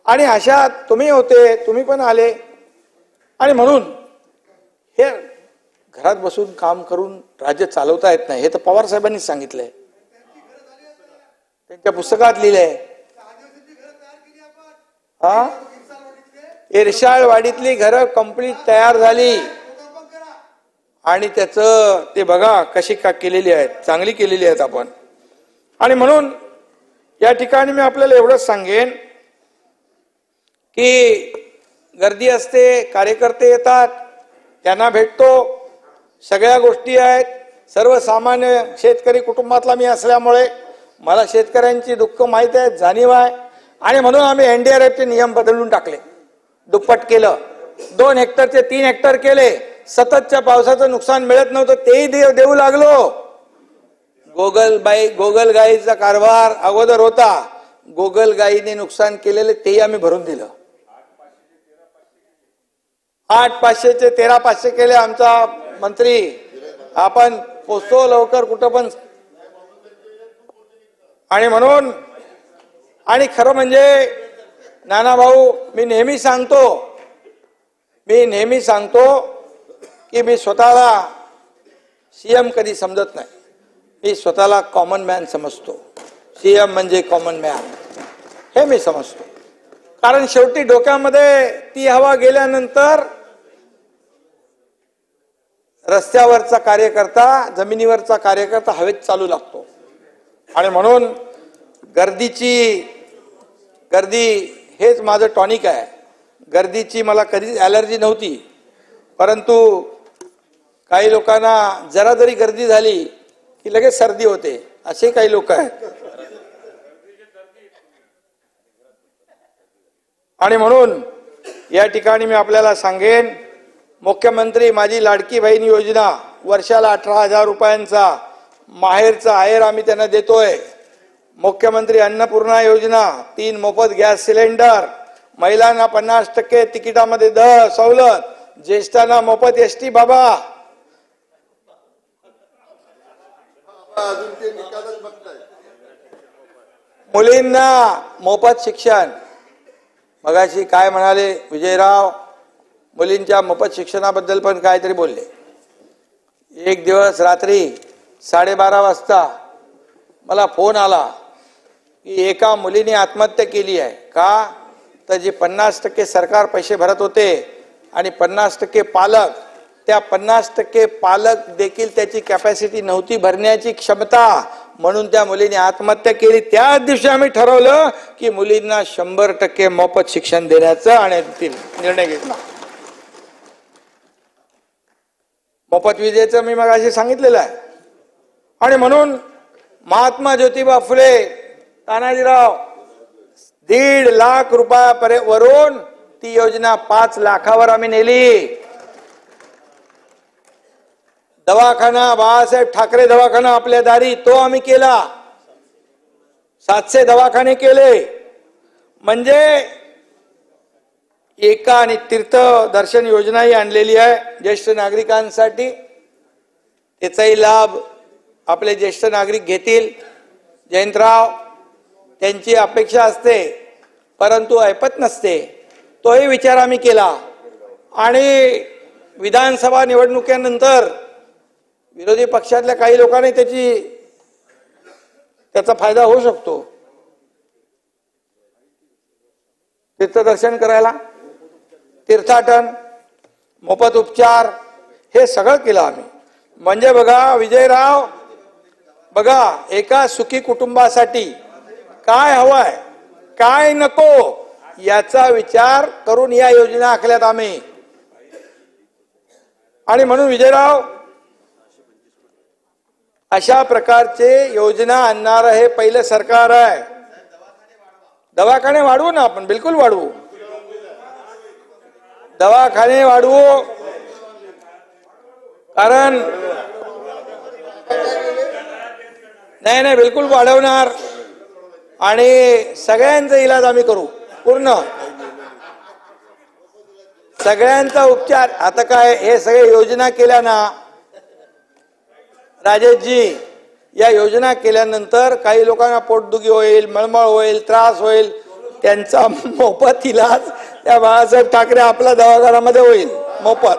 आणि अशा तुम्ही होते, तुम्ही पण आले, आणि म्हणून हे घरात बसून काम करून राज्य चालवता येत नाही, हे तर पवार साहेबांनी सांगितलंय, त्यांच्या पुस्तकात लिहिलंय. हा, इरशाळवाडीतली घरं कंप्लीट तयार झाली आणि त्याचं ते बघा कशी का केलेली आहेत, चांगली केलेली आहेत आपण. आणि म्हणून या ठिकाणी मी आपल्याला एवढंच सांगेन की गर्दी असते, कार्यकर्ते येतात, त्यांना भेटतो, सगळ्या गोष्टी आहेत. सर्वसामान्य शेतकरी कुटुंबातला मी असल्यामुळे मला शेतकऱ्यांची दुःख माहीत आहे, जाणीव आहे. आणि म्हणून आम्ही NDRFचे नियम बदलून टाकले, दुप्पट केलं, 2 हेक्टरचे 3 हेक्टर केले. सततच्या पावसाचं नुकसान मिळत नव्हतं, तेही देऊ लागलो. गोगलगाईचा कारभार अगोदर होता, गोगलगाईने नुकसान केलेले तेही आम्ही भरून दिलं. 8,500चे 13,500 केले आमचा मंत्री. आपण पोचतो लवकर कुठं पण. आणि म्हणून, आणि खरं म्हणजे नाना भाऊ, मी नेहमी सांगतो की मी स्वतःला CM कधी समजत नाही, मी स्वतःला कॉमन मॅन समजतो. CM म्हणजे कॉमन मॅन हे मी समजतो. कारण शेवटी डोक्यामध्ये ती हवा गेल्यानंतर रस्त्यावरचा कार्यकर्ता, जमिनीवरचा कार्यकर्ता हवेत चालू लागतो. आणि म्हणून गर्दी हेच माझं टॉनिक आहे. गर्दीची मला कधीच ॲलर्जी नव्हती, परंतु काही लोकांना जरा जरी गर्दी झाली की लगेच सर्दी होते, असे काही लोक आहेत. आणि म्हणून या ठिकाणी मी आपल्याला सांगेन, मुख्यमंत्री माझी लाडकी बहीण योजना वर्षाला 18,000 रुपयांचा माहेरचा आहेर आम्ही त्यांना देतोय. मुख्यमंत्री अन्नपूर्णा योजना, 3 मोफत गॅस सिलेंडर, महिलांना 50% तिकिटामध्ये सवलत, ज्येष्ठांना मोफत ST बाबा, मुलींना मोफत शिक्षण. मगाशी काय म्हणाले विजयराव, मुलींच्या मोफत शिक्षणाबद्दल पण काहीतरी बोलले. एक दिवस रात्री 12:30 वाजता मला फोन आला की एका मुलीने आत्महत्या केली आहे. का तर जे 50% सरकार पैसे भरत होते आणि 50% पालक, त्या 50% पालक देखील त्याची कॅपॅसिटी नव्हती भरण्याची क्षमता, म्हणून त्या मुलीने आत्महत्या केली. त्याच दिवशी आम्ही ठरवलं की मुलींना 100% मोफत शिक्षण देण्याचा आणि निर्णय घेतला. मोफत विजेचं मी मगाशी सांगितलेलं आहे. आणि म्हणून महात्मा ज्योतिबा फुले, तानाजीराव 1.5 लाख रुपयावरून ती योजना 5 लाखावर आम्ही नेली. दवाखाना, बाळासाहेब ठाकरे दवाखाना आपल्या दारी, तो आम्ही केला. 700 दवाखाने केले. म्हणजे एका आणि तीर्थ दर्शन योजनाही आणलेली आहे ज्येष्ठ नागरिकांसाठी. त्याचाही लाभ आपले ज्येष्ठ नागरिक घेतील. जयंतराव, त्यांची अपेक्षा असते परंतु ऐपत नसते, तोही विचार आम्ही केला. आणि विधानसभा निवडणुकीनंतर विरोधी पक्षातल्या काही लोकांनी त्याचा फायदा होऊ शकतो. तीर्थदर्शन करायला, तीर्थाटन, मोफत उपचार, हे सगळं केलं आम्ही. म्हणजे बघा विजयराव, बघा एका सुखी कुटुंबासाठी काय हवंय, काय नको याचा विचार करून या योजना आखल्यात आम्ही. आणि म्हणून विजयराव, अशा प्रकारचे योजना आणणारं हे पहिलं सरकार आहे. दवाखाने वाढवू ना आपण, बिलकुल वाढवू, दवाखाने वाढवू. कारण नाही बिलकुल वाढवणार. आणि सगळ्यांचा इलाज आम्ही करू, पूर्ण सगळ्यांचा उपचार. आता काय हे सगळे योजना केल्या ना राजेशजी, या योजना केल्यानंतर काही लोकांना पोटदुखी होईल, मळमळ होईल, त्रास होईल, त्यांचा मोफत इलाज त्या बाळासाहेब ठाकरे आपल्या दवाखान्यामध्ये होईल मोफत.